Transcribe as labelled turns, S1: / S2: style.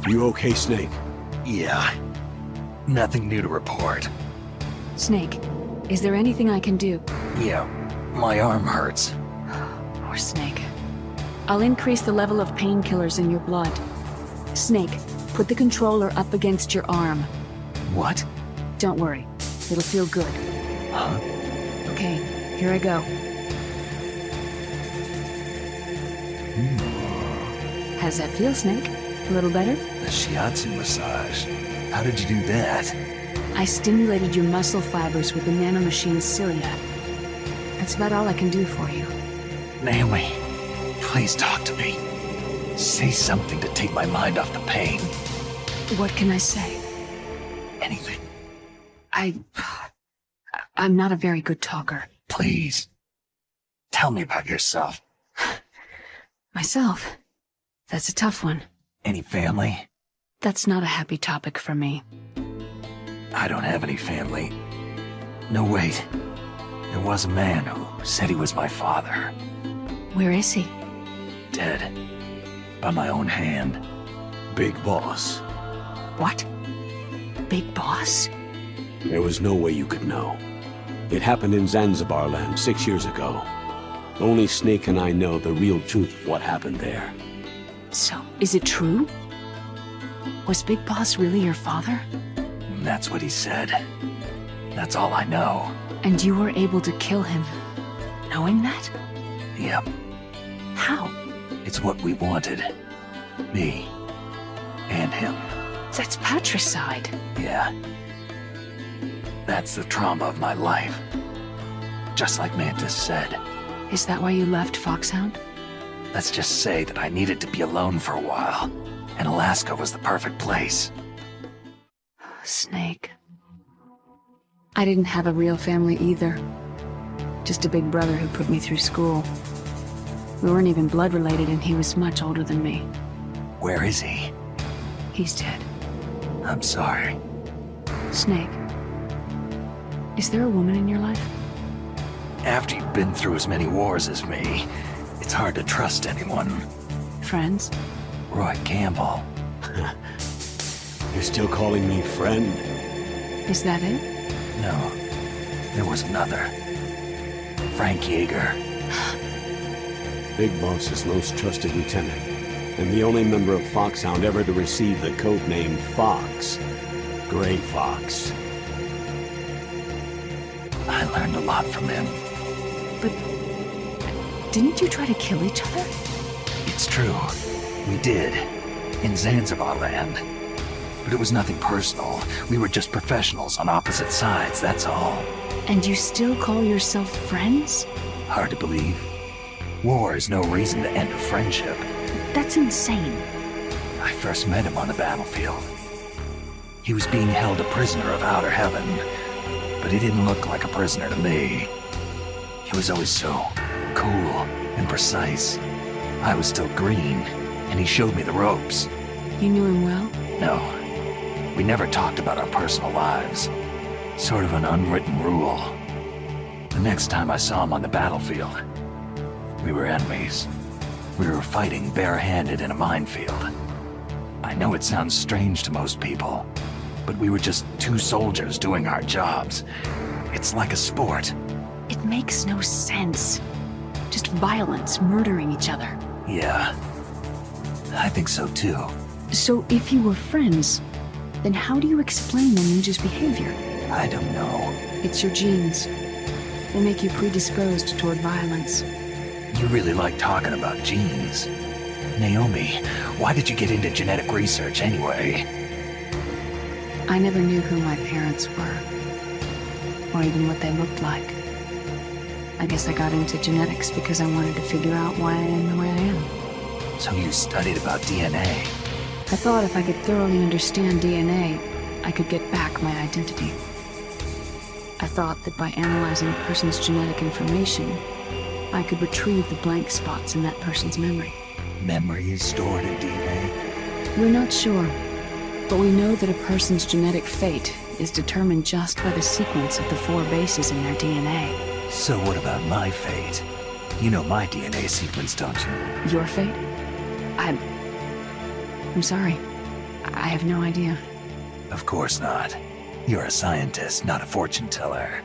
S1: You okay, Snake?
S2: Yeah. Nothing new to report.
S3: Snake, is there anything I can do?
S2: Yeah, my arm hurts.
S3: Poor Snake. I'll increase the level of painkillers in your blood. Snake, put the controller up against your arm.
S2: What?
S3: Don't worry. It'll feel good.
S2: Huh?
S3: Okay, here I go. How does that feel, Snake? A little better?
S2: The shiatsu massage. How did you do that?
S3: I stimulated your muscle fibers with the nanomachine's cilia. That's about all I can do for you.
S2: Naomi, please talk to me. Say something to take my mind off the pain.
S3: What can I say?
S2: Anything.
S3: I'm not a very good talker.
S2: Please. Tell me about yourself.
S3: Myself? That's a tough one.
S2: Any family?
S3: That's not a happy topic for me.
S2: I don't have any family. No, wait. There was a man who said he was my father.
S3: Where is he?
S2: Dead. By my own hand.
S1: Big Boss.
S3: What? Big Boss?
S1: There was no way you could know. It happened in Zanzibar land 6 years ago. Only Snake and I know the real truth of what happened there.
S3: So, is it true? Was Big Boss really your father?
S2: That's what he said. That's all I know.
S3: And you were able to kill him, knowing that?
S2: Yep.
S3: How?
S2: It's what we wanted. Me. And him.
S3: That's patricide.
S2: Yeah. That's the trauma of my life. Just like Mantis said.
S3: Is that why you left Foxhound?
S2: Let's just say that I needed to be alone for a while. And Alaska was the perfect place.
S3: Snake. I didn't have a real family either. Just a big brother who put me through school. We weren't even blood related and he was much older than me.
S2: Where is he?
S3: He's dead.
S2: I'm sorry.
S3: Snake. Is there a woman in your life?
S2: After you've been through as many wars as me, it's hard to trust anyone.
S3: Friends?
S2: Roy Campbell.
S1: You're still calling me friend?
S3: Is that it?
S2: No, there was another. Frank Yeager.
S1: Big Boss's most trusted lieutenant, and the only member of Foxhound ever to receive the codename Fox. Grayfox.
S2: I learned a lot from him.
S3: But didn't you try to kill each other?
S2: It's true. We did. In Zanzibar land. But it was nothing personal. We were just professionals on opposite sides, that's all.
S3: And you still call yourself friends?
S2: Hard to believe. War is no reason to end a friendship.
S3: That's insane.
S2: I first met him on the battlefield. He was being held a prisoner of outer heaven, but he didn't look like a prisoner to me. He was always so cool and precise. I was still green, and he showed me the ropes.
S3: You knew him well?
S2: No. We never talked about our personal lives. Sort of an unwritten rule. The next time I saw him on the battlefield, we were enemies. We were fighting barehanded in a minefield. I know it sounds strange to most people, but we were just two soldiers doing our jobs. It's like a sport.
S3: It makes no sense. Just violence, murdering each other.
S2: Yeah, I think so too.
S3: So if you were friends, then how do you explain the ninja's behavior?
S2: I don't know.
S3: It's your genes. They make you predisposed toward violence.
S2: You really like talking about genes. Naomi, why did you get into genetic research anyway?
S3: I never knew who my parents were, or even what they looked like. I guess I got into genetics because I wanted to figure out why I am the way I am.
S2: So you studied about DNA.
S3: I thought if I could thoroughly understand DNA, I could get back my identity. I thought that by analyzing a person's genetic information, I could retrieve the blank spots in that person's memory.
S2: Memory is stored in DNA?
S3: We're not sure, but we know that a person's genetic fate is determined just by the sequence of the 4 bases in their DNA.
S2: So what about my fate? You know my DNA sequence, don't you?
S3: Your fate? I'm sorry. I have no idea.
S2: Of course not. You're a scientist, not a fortune teller.